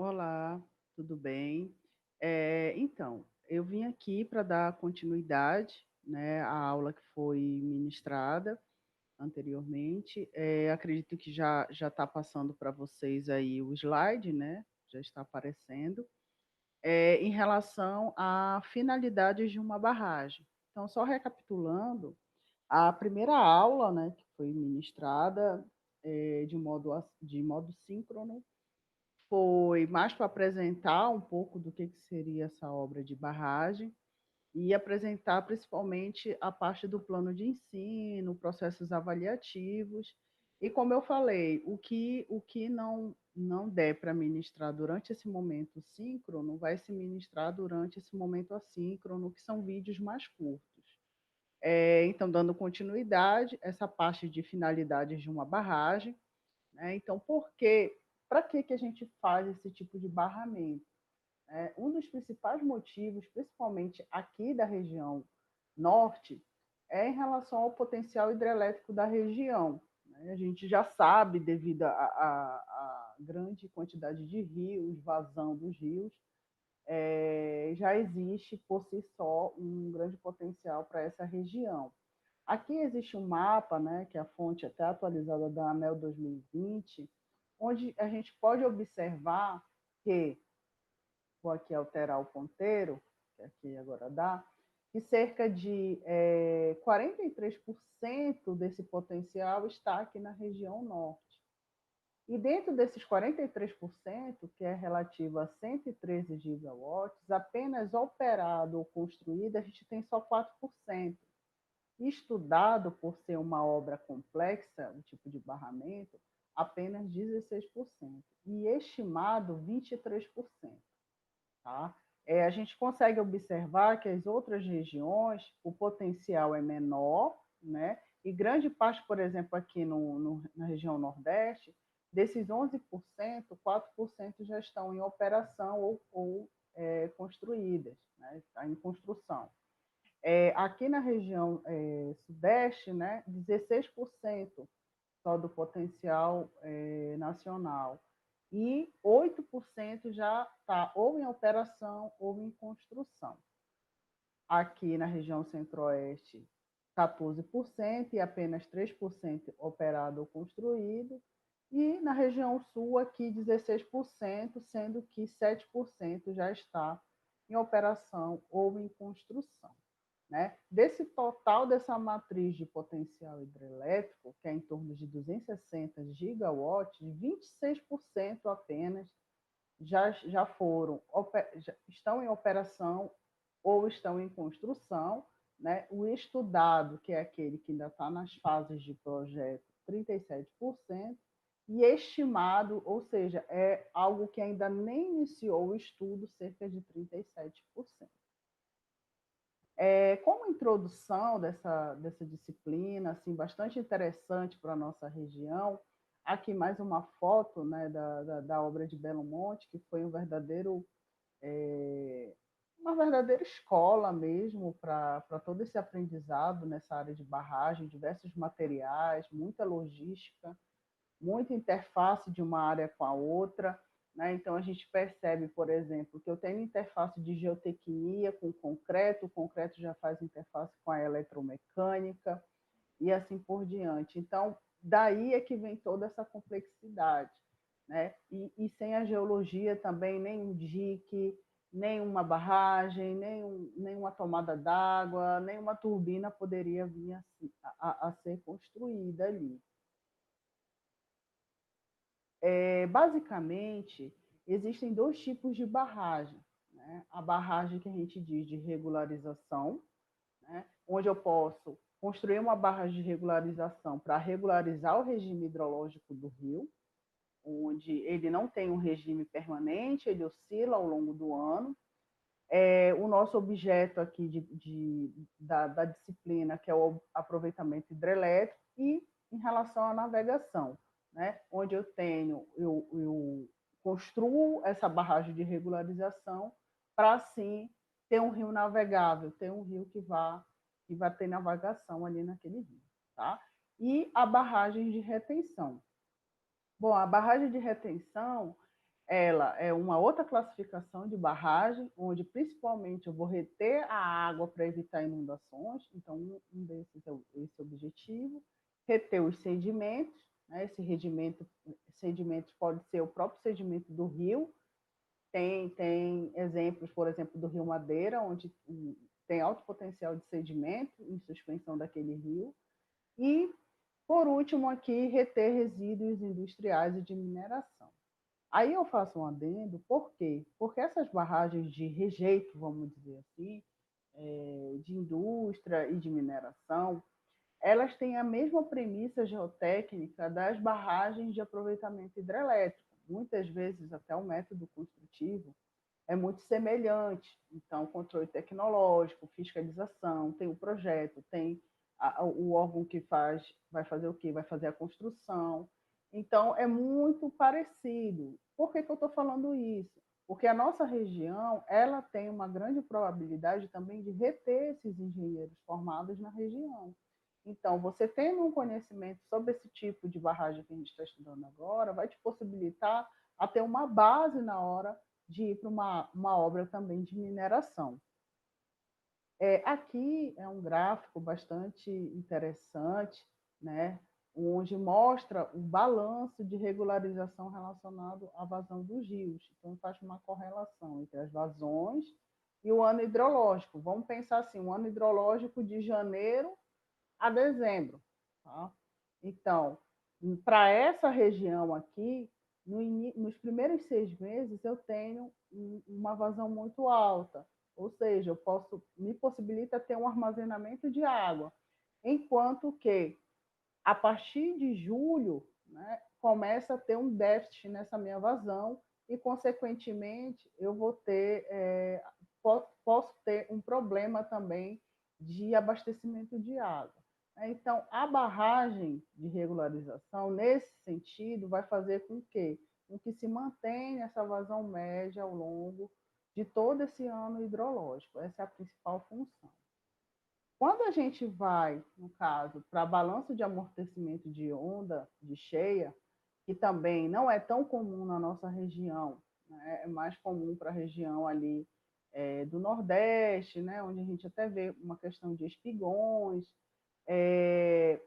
Olá, tudo bem? Então, eu vim aqui para dar continuidade, né, à aula que foi ministrada anteriormente. Acredito que já está passando para vocês aí o slide, né? Já está aparecendo. Em relação a finalidades de uma barragem. Então, só recapitulando, a primeira aula, né, que foi ministrada de modo síncrono, foi mais para apresentar um pouco do que seria essa obra de barragem e apresentar principalmente a parte do plano de ensino, processos avaliativos. E como eu falei, o que não der para ministrar durante esse momento síncrono, vai se ministrar durante esse momento assíncrono, que são vídeos mais curtos. Então, dando continuidade, essa parte de finalidades de uma barragem, né? Então, para que a gente faz esse tipo de barramento? Um dos principais motivos, principalmente aqui da região norte, é em relação ao potencial hidrelétrico da região. A gente já sabe, devido à grande quantidade de rios, vazão dos rios, já existe por si só um grande potencial para essa região. Aqui existe um mapa, né, que é a fonte até atualizada da ANEEL 2020, onde a gente pode observar que, vou aqui alterar o ponteiro, que aqui agora dá, que cerca de 43% desse potencial está aqui na região norte. E dentro desses 43%, que é relativo a 113 gigawatts, apenas operado ou construído, a gente tem só 4%. Estudado, por ser uma obra complexa, o tipo de barramento, apenas 16%. E estimado, 23%. Tá? A gente consegue observar que as outras regiões, o potencial é menor, né? E grande parte, por exemplo, aqui na região Nordeste, desses 11%, 4% já estão em operação ou construídas, né? Está em construção. Aqui na região Sudeste, né, 16% só do potencial nacional. E 8% já está ou em operação ou em construção. Aqui na região Centro-Oeste, 14% e apenas 3% operado ou construído. E na região Sul, aqui 16%, sendo que 7% já está em operação ou em construção. Né? Desse total dessa matriz de potencial hidrelétrico, que é em torno de 260 gigawatts, 26% apenas já foram, já estão em operação ou estão em construção. Né? O estudado, que é aquele que ainda está nas fases de projeto, 37%, e estimado, ou seja, é algo que ainda nem iniciou o estudo, cerca de 37%. Como introdução dessa disciplina, assim, bastante interessante para a nossa região, aqui mais uma foto, né, da obra de Belo Monte, que foi uma verdadeira escola mesmo para todo esse aprendizado nessa área de barragem, diversos materiais, muita logística, muita interface de uma área com a outra. Né? Então, a gente percebe, por exemplo, que eu tenho interface de geotecnia com o concreto já faz interface com a eletromecânica e assim por diante. Então, daí é que vem toda essa complexidade. Né? E sem a geologia também, nem um dique, nem uma barragem, nem uma tomada d'água, nem uma turbina poderia vir a ser construída ali. Basicamente, existem dois tipos de barragem. Né? A barragem que a gente diz de regularização, né? Onde eu posso construir uma barragem de regularização para regularizar o regime hidrológico do rio, onde ele não tem um regime permanente, ele oscila ao longo do ano. O nosso objeto aqui da disciplina, que é o aproveitamento hidrelétrico, e em relação à navegação, né? Onde eu construo essa barragem de regularização para, assim, ter um rio navegável, ter um rio que vai ter navegação ali naquele rio. Tá? E a barragem de retenção. Bom, a barragem de retenção ela é uma outra classificação de barragem, onde principalmente eu vou reter a água para evitar inundações, então um desses é esse objetivo, reter os sedimentos, né? Esse sedimento pode ser o próprio sedimento do rio, tem exemplos, por exemplo, do Rio Madeira, onde tem alto potencial de sedimento em suspensão daquele rio, e, por último, aqui, reter resíduos industriais e de mineração. Aí eu faço um adendo, por quê? Porque essas barragens de rejeito, vamos dizer assim, de indústria e de mineração, elas têm a mesma premissa geotécnica das barragens de aproveitamento hidrelétrico. Muitas vezes, até o método construtivo é muito semelhante. Então, controle tecnológico, fiscalização, tem o projeto, tem o órgão que vai fazer o quê? Vai fazer a construção. Então, é muito parecido. Por que eu estou falando isso? Porque a nossa região ela tem uma grande probabilidade também de reter esses engenheiros formados na região. Então, você tendo um conhecimento sobre esse tipo de barragem que a gente está estudando agora, vai te possibilitar a ter uma base na hora de ir para uma obra também de mineração. Aqui é um gráfico bastante interessante, né, onde mostra o balanço de regularização relacionado à vazão dos rios. Então, faz uma correlação entre as vazões e o ano hidrológico. Vamos pensar assim, um ano hidrológico de janeiro a dezembro. Tá? Então, para essa região aqui, nos primeiros 6 meses, eu tenho uma vazão muito alta, ou seja, me possibilita ter um armazenamento de água, enquanto que, a partir de julho, né, começa a ter um déficit nessa minha vazão e, consequentemente, eu vou ter, posso ter um problema também de abastecimento de água. Então, a barragem de regularização, nesse sentido, vai fazer com que se mantenha essa vazão média ao longo de todo esse ano hidrológico. Essa é a principal função. Quando a gente vai, no caso, para balanço de amortecimento de onda de cheia, que também não é tão comum na nossa região, né? É mais comum para a região ali do Nordeste, né? Onde a gente até vê uma questão de espigões,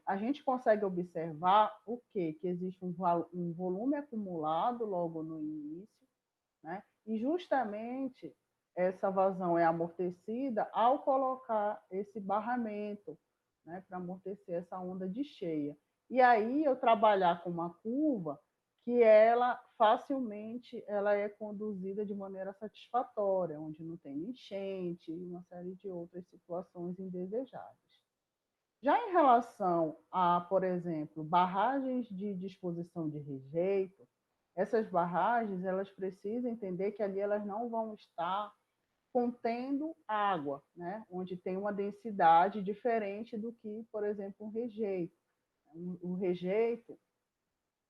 a gente consegue observar o quê? Que existe um volume acumulado logo no início, né? E justamente essa vazão é amortecida ao colocar esse barramento, né? Para amortecer essa onda de cheia. E aí eu trabalhar com uma curva que ela facilmente ela é conduzida de maneira satisfatória, onde não tem enchente e uma série de outras situações indesejáveis. Já em relação a, por exemplo, barragens de disposição de rejeito, essas barragens elas precisam entender que ali elas não vão estar contendo água, né? Onde tem uma densidade diferente do que, por exemplo, um rejeito. O rejeito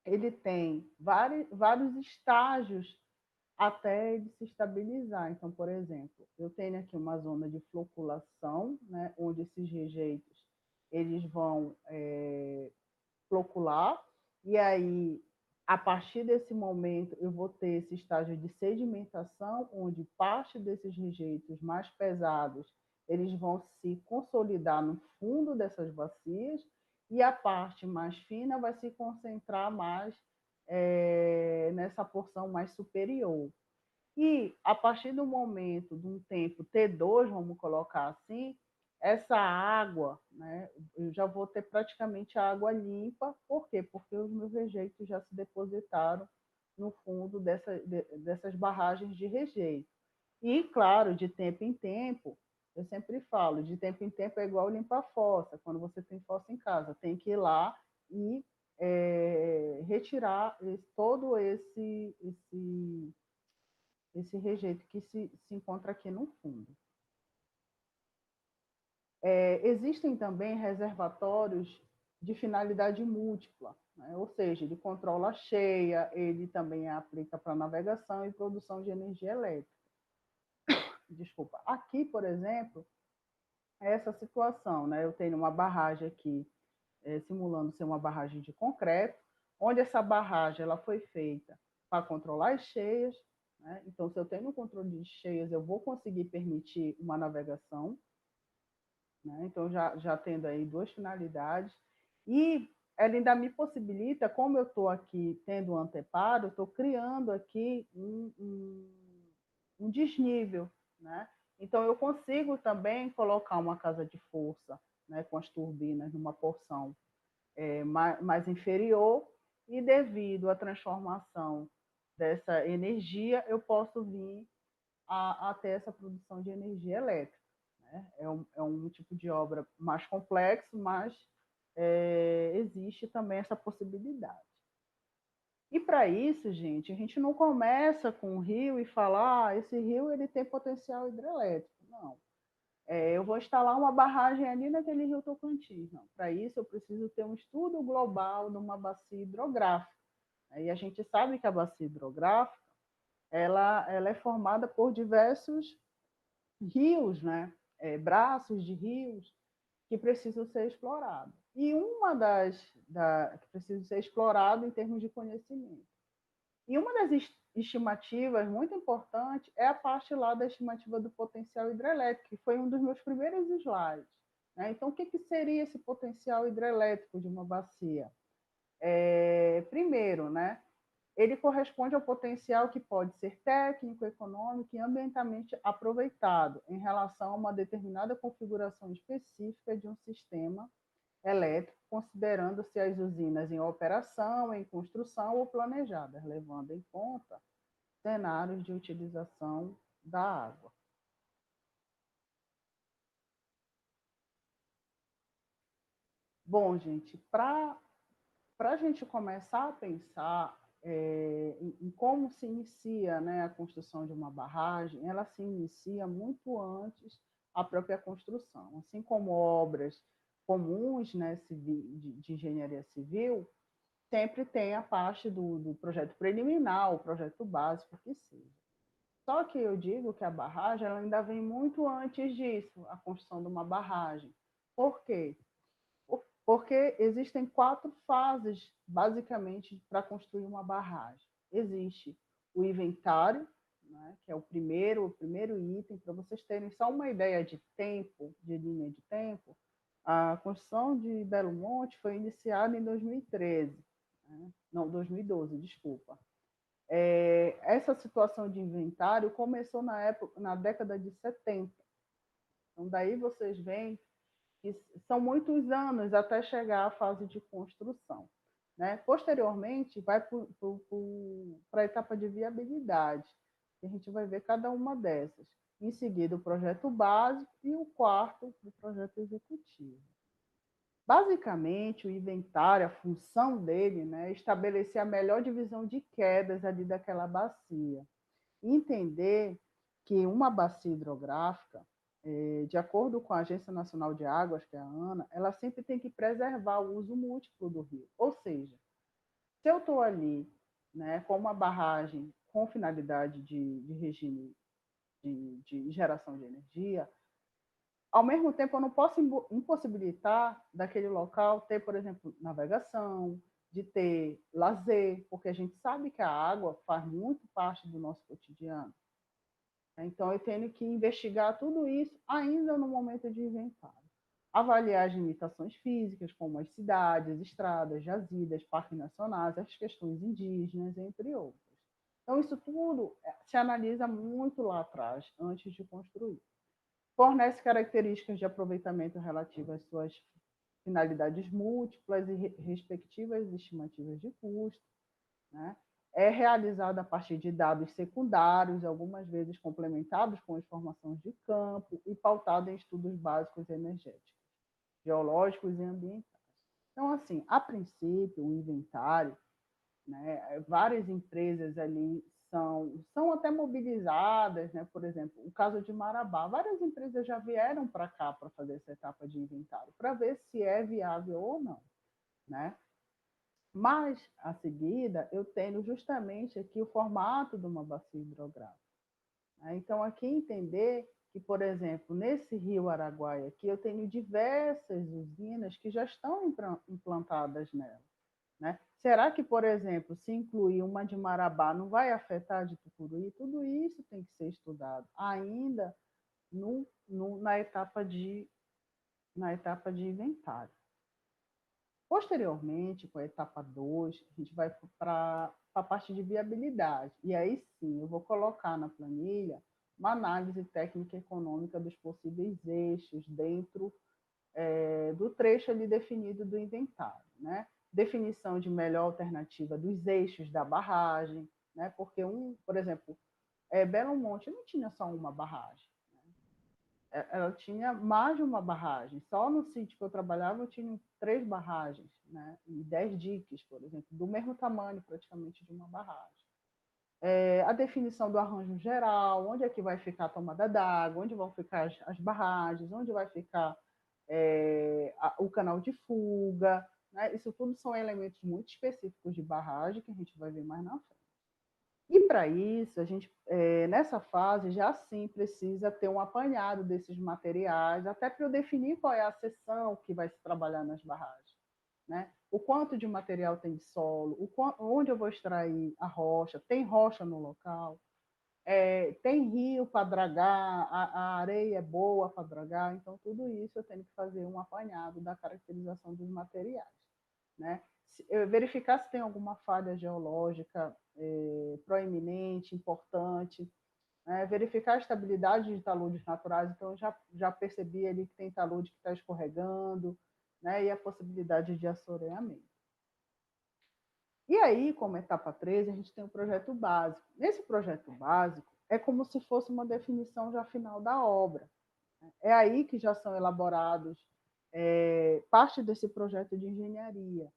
ele tem vários estágios até ele se estabilizar. Então, por exemplo, eu tenho aqui uma zona de floculação, né, onde esses rejeitos eles vão flocular, e aí, a partir desse momento, eu vou ter esse estágio de sedimentação, onde parte desses rejeitos mais pesados eles vão se consolidar no fundo dessas bacias, e a parte mais fina vai se concentrar mais nessa porção mais superior. E, a partir do momento, de um tempo T2, vamos colocar assim, essa água, né, eu já vou ter praticamente a água limpa. Por quê? Porque os meus rejeitos já se depositaram no fundo dessas barragens de rejeito. E, claro, de tempo em tempo, eu sempre falo, de tempo em tempo é igual limpar fossa. Quando você tem fossa em casa, tem que ir lá e retirar todo esse rejeito que se encontra aqui no fundo. Existem também reservatórios de finalidade múltipla, né? Ou seja, ele controla a cheia, ele também aplica para navegação e produção de energia elétrica. Desculpa. Aqui, por exemplo, é essa situação, né? Eu tenho uma barragem aqui, simulando ser uma barragem de concreto, onde essa barragem ela foi feita para controlar as cheias, né? Então, se eu tenho um controle de cheias, eu vou conseguir permitir uma navegação, né? Então, já tendo aí duas finalidades. E ela ainda me possibilita, como eu estou aqui tendo um anteparo, estou criando aqui um desnível, né? Então, eu consigo também colocar uma casa de força, né, com as turbinas numa porção mais inferior, e devido à transformação dessa energia, eu posso vir a ter essa produção de energia elétrica. Né? É um tipo de obra mais complexo, mas existe também essa possibilidade. E para isso, gente, a gente não começa com um rio e falar, esse rio ele tem potencial hidrelétrico. Não. Eu vou instalar uma barragem ali naquele rio Tocantins. Não. Para isso, eu preciso ter um estudo global de uma bacia hidrográfica. E a gente sabe que a bacia hidrográfica ela é formada por diversos rios, né? Braços de rios que precisam ser explorados. E uma que precisa ser explorado em termos de conhecimento. E uma das estimativas muito importante é a parte lá da estimativa do potencial hidrelétrico, que foi um dos meus primeiros slides. Né? Então, o que seria esse potencial hidrelétrico de uma bacia? Primeiro, né, ele corresponde ao potencial que pode ser técnico, econômico e ambientalmente aproveitado em relação a uma determinada configuração específica de um sistema elétrico, considerando-se as usinas em operação, em construção ou planejadas, levando em conta cenários de utilização da água. Bom, gente, para a gente começar a pensar em como se inicia, né, a construção de uma barragem, ela se inicia muito antes a própria construção. Assim como obras comuns, né, de engenharia civil, sempre tem a parte do projeto preliminar, o projeto básico, que seja. Só que eu digo que a barragem ela ainda vem muito antes disso, a construção de uma barragem. Por quê? Porque existem 4 fases, basicamente, para construir uma barragem. Existe o inventário, né, que é o primeiro item, para vocês terem só uma ideia de tempo, de linha de tempo. A construção de Belo Monte foi iniciada em 2013, né? Não, 2012, desculpa. Essa situação de inventário começou na década de 70. Então, daí vocês veem que são muitos anos até chegar à fase de construção. Né? Posteriormente, vai para a etapa de viabilidade, que a gente vai ver cada uma dessas. Em seguida, o projeto básico e o quarto, o projeto executivo. Basicamente, o inventário, a função dele, né, é estabelecer a melhor divisão de quedas ali daquela bacia. Entender que uma bacia hidrográfica, de acordo com a Agência Nacional de Águas, que é a ANA, ela sempre tem que preservar o uso múltiplo do rio. Ou seja, se eu estou ali, né, com uma barragem com finalidade de regime de geração de energia, ao mesmo tempo eu não posso impossibilitar daquele local ter, por exemplo, navegação, de ter lazer, porque a gente sabe que a água faz muito parte do nosso cotidiano. Então, eu tenho que investigar tudo isso ainda no momento de inventário. Avaliar as limitações físicas, como as cidades, estradas, jazidas, parques nacionais, as questões indígenas, entre outras. Então, isso tudo se analisa muito lá atrás, antes de construir. Fornece características de aproveitamento relativas às suas finalidades múltiplas e respectivas estimativas de custo, né? É realizada a partir de dados secundários, algumas vezes complementados com informações de campo e pautado em estudos básicos energéticos, geológicos e ambientais. Então, assim, a princípio, o inventário, né, várias empresas ali são até mobilizadas, né? Por exemplo, o caso de Marabá, várias empresas já vieram para cá para fazer essa etapa de inventário, para ver se é viável ou não, né? Mas, a seguida, eu tenho justamente aqui o formato de uma bacia hidrográfica. Então, aqui entender que, por exemplo, nesse rio Araguaia aqui, eu tenho diversas usinas que já estão implantadas nela. né? Será que, por exemplo, se incluir uma de Marabá não vai afetar a de Tucuruí? Tudo isso tem que ser estudado ainda na etapa de inventário. Posteriormente, com a etapa 2, a gente vai para a parte de viabilidade. E aí sim, eu vou colocar na planilha uma análise técnica e econômica dos possíveis eixos dentro do trecho ali definido do inventário, né? Definição de melhor alternativa dos eixos da barragem, né? Porque por exemplo, Belo Monte não tinha só uma barragem, ela tinha mais de uma barragem. Só no sítio que eu trabalhava eu tinha 3 barragens, né? E 10 diques, por exemplo, do mesmo tamanho praticamente de uma barragem. A definição do arranjo geral, onde é que vai ficar a tomada d'água, onde vão ficar as barragens, onde vai ficar o canal de fuga, né? Isso tudo são elementos muito específicos de barragem que a gente vai ver mais na frente. E para isso, a gente, nessa fase, já sim precisa ter um apanhado desses materiais, até para eu definir qual é a seção que vai se trabalhar nas barragens. Né? O quanto de material tem de solo, onde eu vou extrair a rocha, tem rocha no local, tem rio para dragar, a areia é boa para dragar, então tudo isso eu tenho que fazer um apanhado da caracterização dos materiais. Né? Verificar se tem alguma falha geológica proeminente, importante, né? Verificar a estabilidade de taludes naturais, então eu já percebi ali que tem talude que está escorregando, né? E a possibilidade de assoreamento. E aí, como etapa 13, a gente tem o projeto básico. Nesse projeto básico, é como se fosse uma definição já final da obra. É aí que já são elaborados parte desse projeto de engenharia.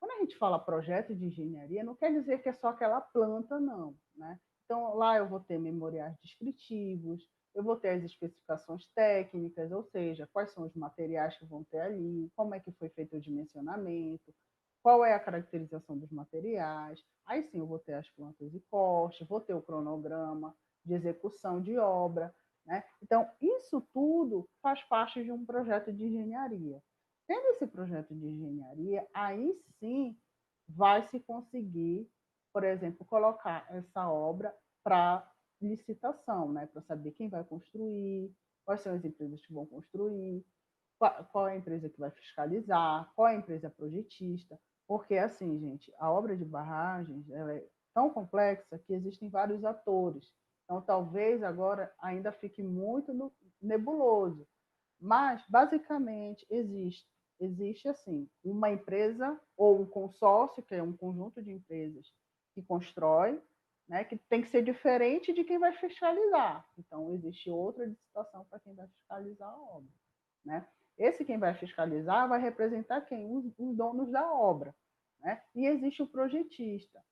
Quando a gente fala projeto de engenharia, não quer dizer que é só aquela planta, não. Né? Então, lá eu vou ter memoriais descritivos, eu vou ter as especificações técnicas, ou seja, quais são os materiais que vão ter ali, como é que foi feito o dimensionamento, qual é a caracterização dos materiais. Aí sim eu vou ter as plantas e cortes, vou ter o cronograma de execução de obra. Né? Então, isso tudo faz parte de um projeto de engenharia. Tendo esse projeto de engenharia, aí sim vai se conseguir, por exemplo, colocar essa obra para licitação, né? Para saber quem vai construir, quais são as empresas que vão construir, qual é a empresa que vai fiscalizar, qual é a empresa projetista, porque assim, gente, a obra de barragens ela é tão complexa que existem vários atores. Então, talvez agora ainda fique muito nebuloso, mas basicamente existe assim uma empresa ou um consórcio, que é um conjunto de empresas que constrói, né, que tem que ser diferente de quem vai fiscalizar. Então, existe outra licitação para quem vai fiscalizar a obra. Né? Esse quem vai fiscalizar vai representar quem? Os donos da obra. Né? E existe o projetista.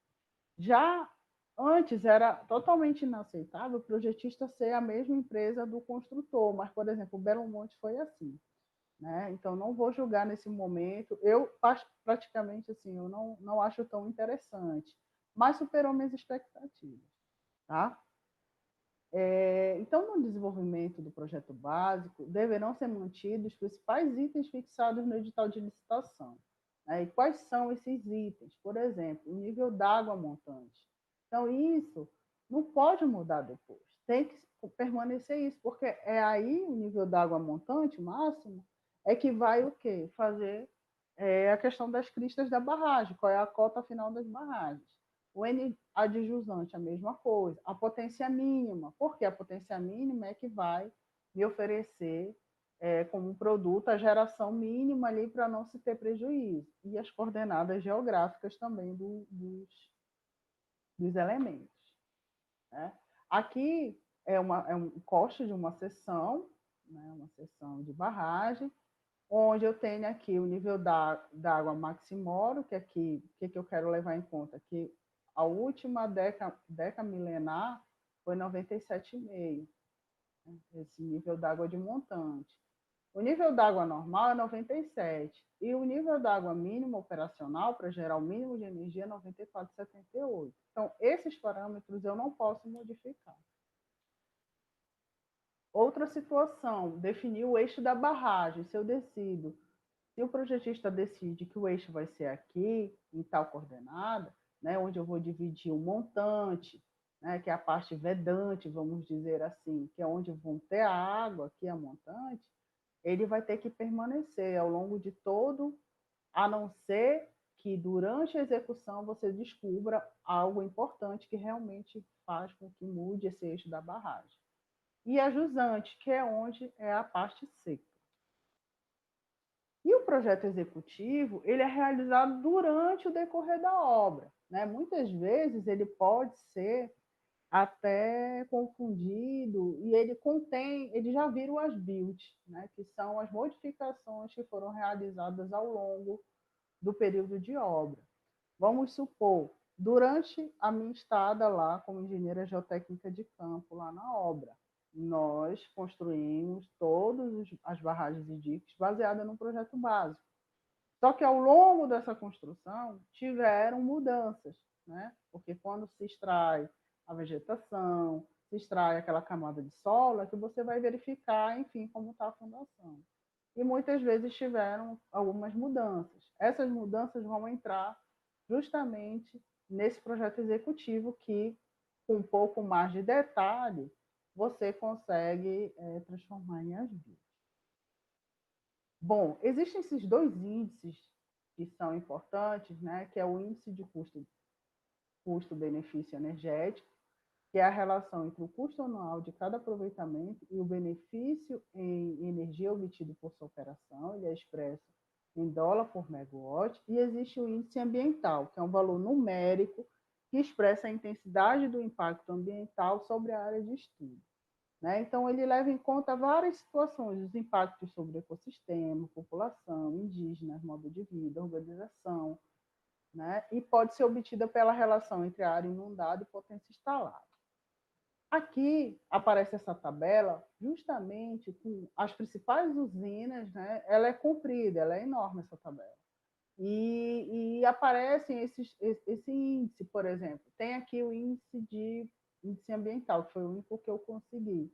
Já antes era totalmente inaceitável o projetista ser a mesma empresa do construtor, mas, por exemplo, o Belo Monte foi assim. Né? Então, não vou julgar nesse momento. Eu, praticamente, assim, eu não acho tão interessante, mas superou minhas expectativas. Tá? Então, no desenvolvimento do projeto básico, deverão ser mantidos os principais itens fixados no edital de licitação. Né? E quais são esses itens? Por exemplo, o nível d'água montante. Então, isso não pode mudar depois. Tem que permanecer isso, porque é aí o nível d'água montante máximo é que vai o quê? Fazer a questão das cristas da barragem, qual é a cota final das barragens. O N adjusante, a mesma coisa. A potência mínima, porque a potência mínima é que vai me oferecer como um produto a geração mínima ali para não se ter prejuízo. E as coordenadas geográficas também dos elementos. Né? Aqui é um custo de uma seção, né? Uma seção de barragem, onde eu tenho aqui o nível da água maximoro, que aqui, o que eu quero levar em conta? Que a última década milenar foi 97,5, né? Esse nível d'água de montante. O nível d'água normal é 97, e o nível d'água mínimo operacional, para gerar o mínimo de energia, é 94,78. Então, esses parâmetros eu não posso modificar. Outra situação, definir o eixo da barragem. Se eu decido Se o projetista decide que o eixo vai ser aqui, em tal coordenada, né, onde eu vou dividir o montante, né, que é a parte vedante, vamos dizer assim, que é onde vão ter a água, aqui a montante, ele vai ter que permanecer ao longo de todo, a não ser que durante a execução você descubra algo importante que realmente faz com que mude esse eixo da barragem. E a jusante, que é onde é a parte seca. E o projeto executivo, ele é realizado durante o decorrer da obra, né? Muitas vezes ele pode ser até confundido e ele já vira o as-built, né? Que são as modificações que foram realizadas ao longo do período de obra. Vamos supor, durante a minha estada lá como engenheira geotécnica de campo lá na obra, nós construímos todas as barragens e diques baseadas no projeto básico. Só que ao longo dessa construção tiveram mudanças, né? Porque quando se extrai a vegetação, se extrai aquela camada de solo, é que você vai verificar, enfim, como está a fundação. E muitas vezes tiveram algumas mudanças. Essas mudanças vão entrar justamente nesse projeto executivo que, com um pouco mais de detalhe, você consegue transformar em as-built. Bom, existem esses dois índices que são importantes, né? Que é o índice de custo-benefício energético, que é a relação entre o custo anual de cada aproveitamento e o benefício em energia obtido por sua operação, ele é expresso em dólar por megawatt, e existe o índice ambiental, que é um valor numérico que expressa a intensidade do impacto ambiental sobre a área de estudo. Né? Então, ele leva em conta várias situações, os impactos sobre o ecossistema, população, indígenas, modo de vida, organização, né? E pode ser obtida pela relação entre a área inundada e potência instalada. Aqui aparece essa tabela justamente com as principais usinas, né? Ela é comprida, ela é enorme essa tabela. E aparecem esse índice, por exemplo. Tem aqui o índice ambiental, que foi o único que eu consegui.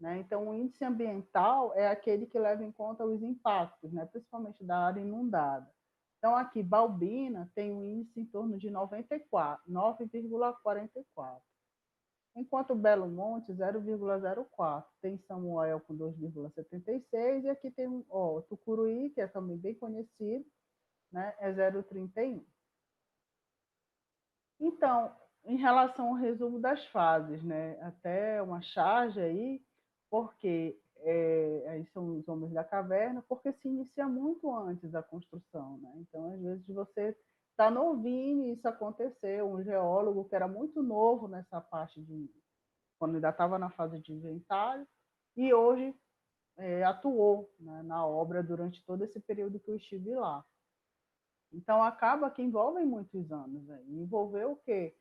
Né? Então, o índice ambiental é aquele que leva em conta os impactos, né? Principalmente da área inundada. Então, aqui, Balbina tem um índice em torno de 94, 9,44. Enquanto Belo Monte, 0,04. Tem Samuel com 2,76. E aqui tem Tucuruí, que é também bem conhecido, né? É 0,31. Então, em relação ao resumo das fases, né? Até uma charge aí, porque aí são os homens da caverna, porque se inicia muito antes da construção, né? Então, às vezes, você está novinho e isso aconteceu. Um geólogo que era muito novo nessa parte de quando ainda estava na fase de inventário, e hoje atuou, né, na obra durante todo esse período que eu estive lá. Então, acaba que envolve muitos anos. Né? Envolveu o quê?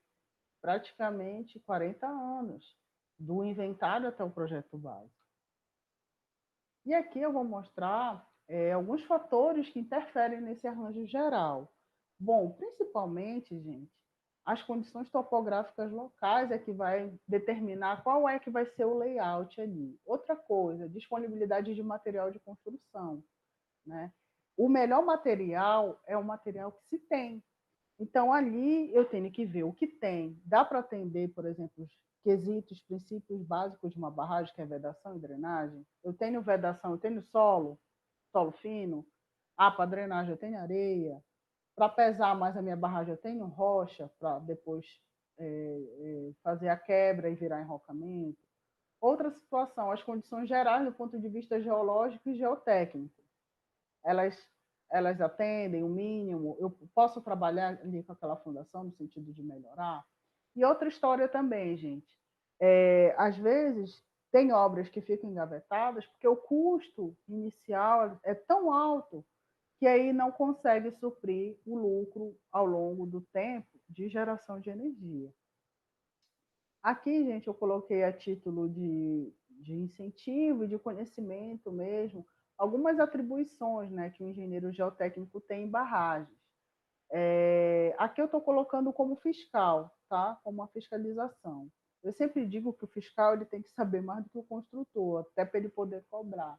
Praticamente 40 anos, do inventário até o projeto básico. E aqui eu vou mostrar alguns fatores que interferem nesse arranjo geral. Bom, principalmente, gente, as condições topográficas locais é que vai determinar qual é que vai ser o layout ali. Outra coisa, disponibilidade de material de construção. Né? O melhor material é o material que se tem. Então, ali eu tenho que ver o que tem. Dá para atender, por exemplo, os quesitos, princípios básicos de uma barragem, que é vedação e drenagem? Eu tenho vedação, eu tenho solo fino. Para drenagem eu tenho areia. Para pesar mais a minha barragem, eu tenho rocha, para depois fazer a quebra e virar enrocamento. Outra situação, as condições gerais do ponto de vista geológico e geotécnico. Elas elas atendem o mínimo, eu posso trabalhar ali com aquela fundação no sentido de melhorar. E outra história também, gente. Às vezes, tem obras que ficam engavetadas porque o custo inicial é tão alto que aí não consegue suprir o lucro ao longo do tempo de geração de energia. Aqui, gente, eu coloquei a título de incentivo e de conhecimento mesmo, algumas atribuições, né, que o engenheiro geotécnico tem em barragens. Aqui eu estou colocando como fiscal, tá? Como uma fiscalização. Eu sempre digo que o fiscal ele tem que saber mais do que o construtor, até para ele poder cobrar.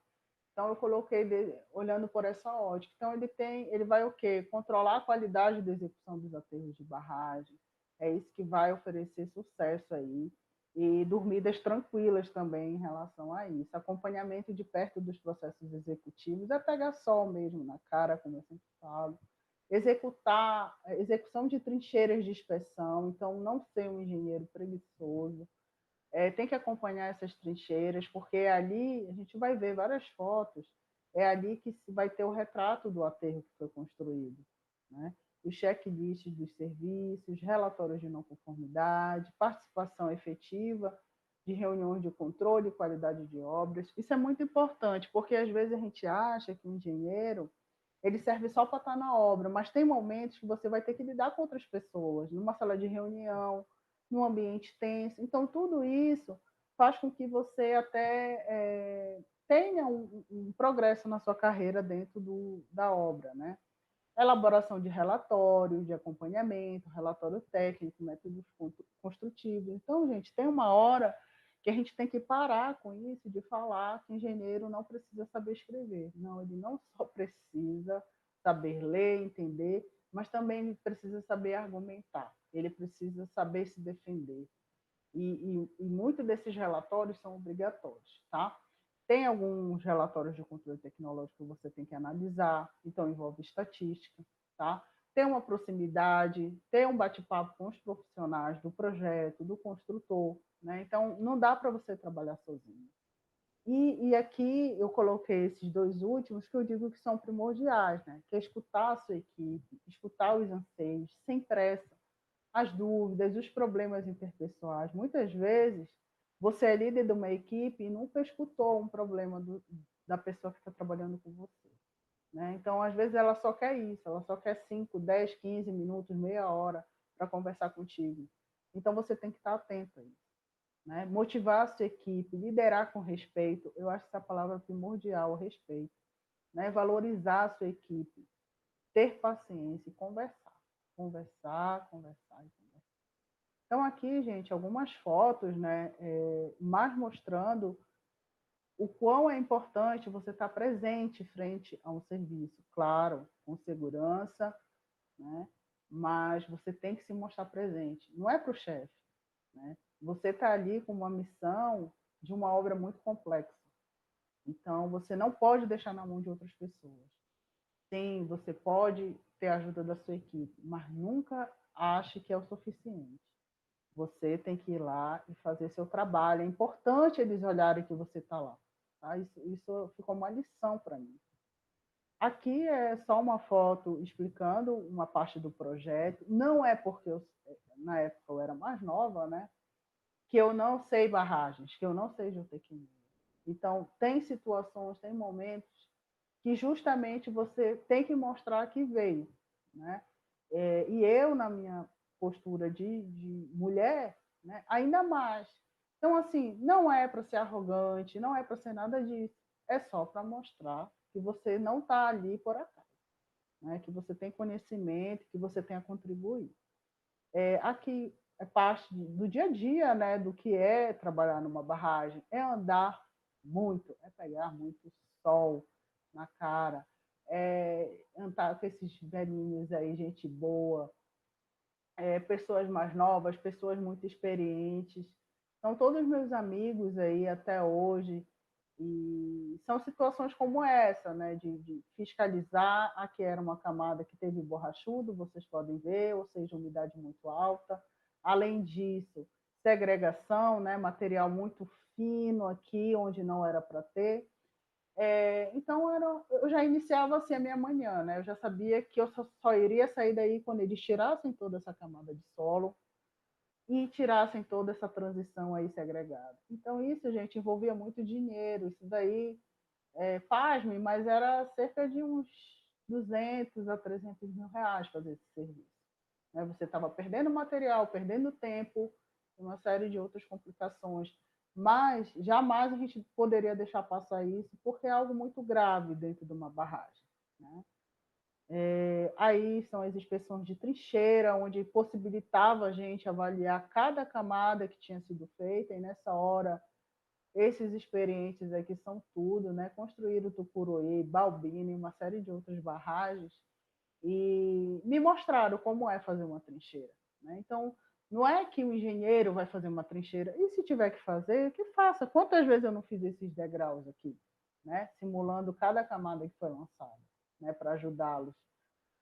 Então, eu coloquei olhando por essa ótica. Então, ele vai o quê? Controlar a qualidade da execução dos aterros de barragem. É isso que vai oferecer sucesso aí. E dormidas tranquilas também em relação a isso. Acompanhamento de perto dos processos executivos, é pegar sol mesmo na cara, como eu sempre falo. Execução de trincheiras de inspeção, então não ser um engenheiro preguiçoso, tem que acompanhar essas trincheiras, porque ali a gente vai ver várias fotos, é ali que se vai ter o retrato do aterro que foi construído, né? Os checklists dos serviços, relatórios de não conformidade, participação efetiva de reuniões de controle e qualidade de obras. Isso é muito importante, porque às vezes a gente acha que o engenheiro ele serve só para estar na obra, mas tem momentos que você vai ter que lidar com outras pessoas, numa sala de reunião, num ambiente tenso. Então, tudo isso faz com que você até tenha um progresso na sua carreira dentro da obra, né? Elaboração de relatórios, de acompanhamento, relatório técnico, métodos construtivos. Então, gente, tem uma hora que a gente tem que parar com isso de falar que engenheiro não precisa saber escrever. Não, ele não só precisa saber ler, entender, mas também ele precisa saber argumentar, ele precisa saber se defender. E muitos desses relatórios são obrigatórios, tá? Tem alguns relatórios de controle tecnológico que você tem que analisar, então envolve estatística, tá? Ter uma proximidade, ter um bate-papo com os profissionais do projeto, do construtor, né? Então, não dá para você trabalhar sozinho. E aqui eu coloquei esses dois últimos que eu digo que são primordiais, né? Que é escutar a sua equipe, escutar os anseios, sem pressa, as dúvidas, os problemas interpessoais. Muitas vezes, você é líder de uma equipe e nunca escutou um problema da pessoa que está trabalhando com você, né? Então, às vezes, ela só quer isso, ela só quer 5, 10, 15 minutos, meia hora para conversar contigo. Então, você tem que estar atento a isso, né? Motivar a sua equipe, liderar com respeito. Eu acho essa palavra primordial, o respeito, né? Valorizar a sua equipe, ter paciência e conversar. Conversar, conversar e conversar. Então, aqui, gente, algumas fotos, né, mais mostrando o quão é importante você estar presente frente a um serviço. Claro, com segurança, né, mas você tem que se mostrar presente. Não é para o chefe, né? Você está ali com uma missão de uma obra muito complexa. Então, você não pode deixar na mão de outras pessoas. Sim, você pode ter a ajuda da sua equipe, mas nunca ache que é o suficiente. Você tem que ir lá e fazer seu trabalho. É importante eles olharem que você está lá. Tá? Isso ficou uma lição para mim. Aqui é só uma foto explicando uma parte do projeto. Não é porque na época eu era mais nova, né? Que eu não sei barragens, que eu não sei geotecnia. Então, tem situações, tem momentos que justamente você tem que mostrar que veio, né? E eu, na minha postura de mulher, né, ainda mais. Então, assim, não é para ser arrogante, não é para ser nada disso, é só para mostrar que você não está ali por acaso, né? Que você tem conhecimento, que você tem a contribuir. Aqui é parte do dia a dia, né, do que é trabalhar numa barragem, é andar muito, é pegar muito sol na cara, andar com esses velhinhos aí, gente boa, pessoas mais novas, pessoas muito experientes. São todos meus amigos aí até hoje, e são situações como essa, né, de fiscalizar. Aqui era uma camada que teve borrachudo, vocês podem ver, ou seja, umidade muito alta. Além disso, segregação, né, material muito fino aqui, onde não era para ter. Então, eu já iniciava assim a minha manhã, né? Eu já sabia que eu só iria sair daí quando eles tirassem toda essa camada de solo e tirassem toda essa transição aí segregada. Então, isso, gente, envolvia muito dinheiro. Isso daí, pasme, mas era cerca de uns 200 a 300 mil reais fazer esse serviço. Né? Você estava perdendo material, perdendo tempo, uma série de outras complicações. Mas jamais a gente poderia deixar passar isso, porque é algo muito grave dentro de uma barragem, né? Aí são as inspeções de trincheira, onde possibilitava a gente avaliar cada camada que tinha sido feita, e nessa hora esses experientes aqui são tudo, né? Construíram Tucuruí, Balbina e uma série de outras barragens e me mostraram como é fazer uma trincheira, né? Então, não é que o engenheiro vai fazer uma trincheira, e se tiver que fazer, que faça. Quantas vezes eu não fiz esses degraus aqui, né? Simulando cada camada que foi lançada, né? Para ajudá-los.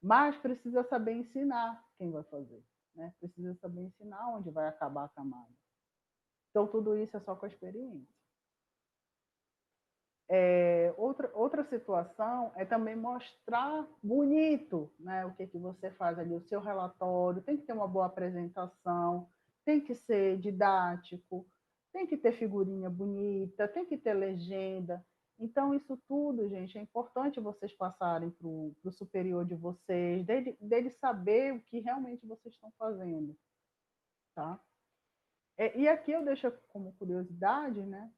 Mas precisa saber ensinar quem vai fazer, né? Precisa saber ensinar onde vai acabar a camada. Então, tudo isso é só com a experiência. Outra situação é também mostrar bonito, né, o que você faz ali, o seu relatório, tem que ter uma boa apresentação, tem que ser didático, tem que ter figurinha bonita, tem que ter legenda. Então, isso tudo, gente, é importante vocês passarem para o superior de vocês, dele saber o que realmente vocês estão fazendo. Tá? E aqui eu deixo como curiosidade, né,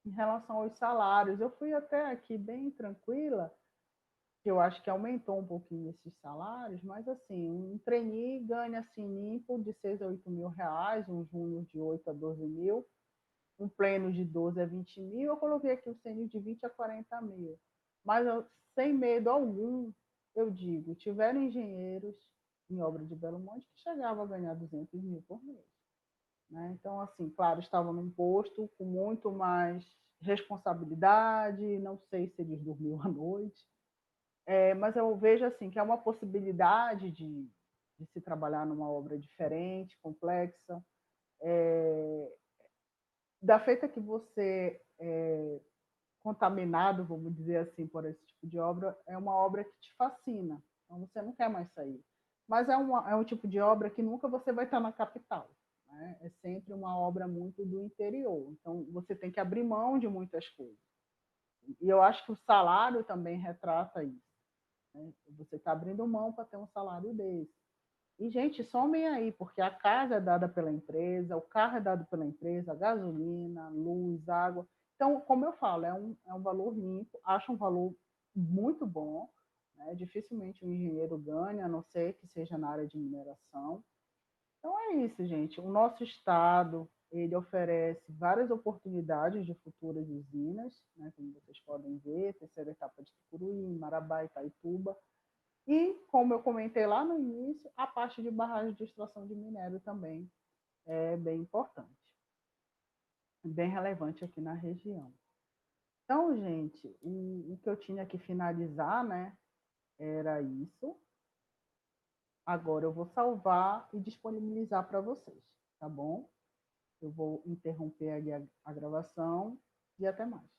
em relação aos salários. Eu fui até aqui bem tranquila, que eu acho que aumentou um pouquinho esses salários, mas assim, um trainee ganha assim limpo de 6 a 8 mil reais, um júnior de 8 a 12 mil, um pleno de 12 a 20 mil, eu coloquei aqui o sênior de 20 a 40 mil. Mas sem medo algum, eu digo, tiveram engenheiros em obra de Belo Monte que chegavam a ganhar 200 mil por mês. Né? Então, assim, claro, estavam num posto com muito mais responsabilidade, não sei se eles dormiam à noite, mas eu vejo assim que é uma possibilidade de se trabalhar numa obra diferente, complexa, da feita que você é contaminado, vamos dizer assim, por esse tipo de obra, é uma obra que te fascina, então você não quer mais sair. Mas é um tipo de obra que nunca você vai estar na capital. Né? É sempre uma obra muito do interior, então você tem que abrir mão de muitas coisas. E eu acho que o salário também retrata isso. Né? Você está abrindo mão para ter um salário desse. E, gente, somem aí, porque a casa é dada pela empresa, o carro é dado pela empresa, a gasolina, luz, água. Então, como eu falo, é um valor limpo, acho um valor muito bom. Né? Dificilmente um engenheiro ganha, a não ser que seja na área de mineração. Então, é isso, gente. O nosso estado, ele oferece várias oportunidades de futuras usinas, né? Como vocês podem ver, terceira etapa de Tucuruí, Marabá, Itaituba. E, como eu comentei lá no início, a parte de barragem de extração de minério também é bem importante, bem relevante aqui na região. Então, gente, o que eu tinha que finalizar, né, era isso. Agora eu vou salvar e disponibilizar para vocês, tá bom? Eu vou interromper a gravação e até mais.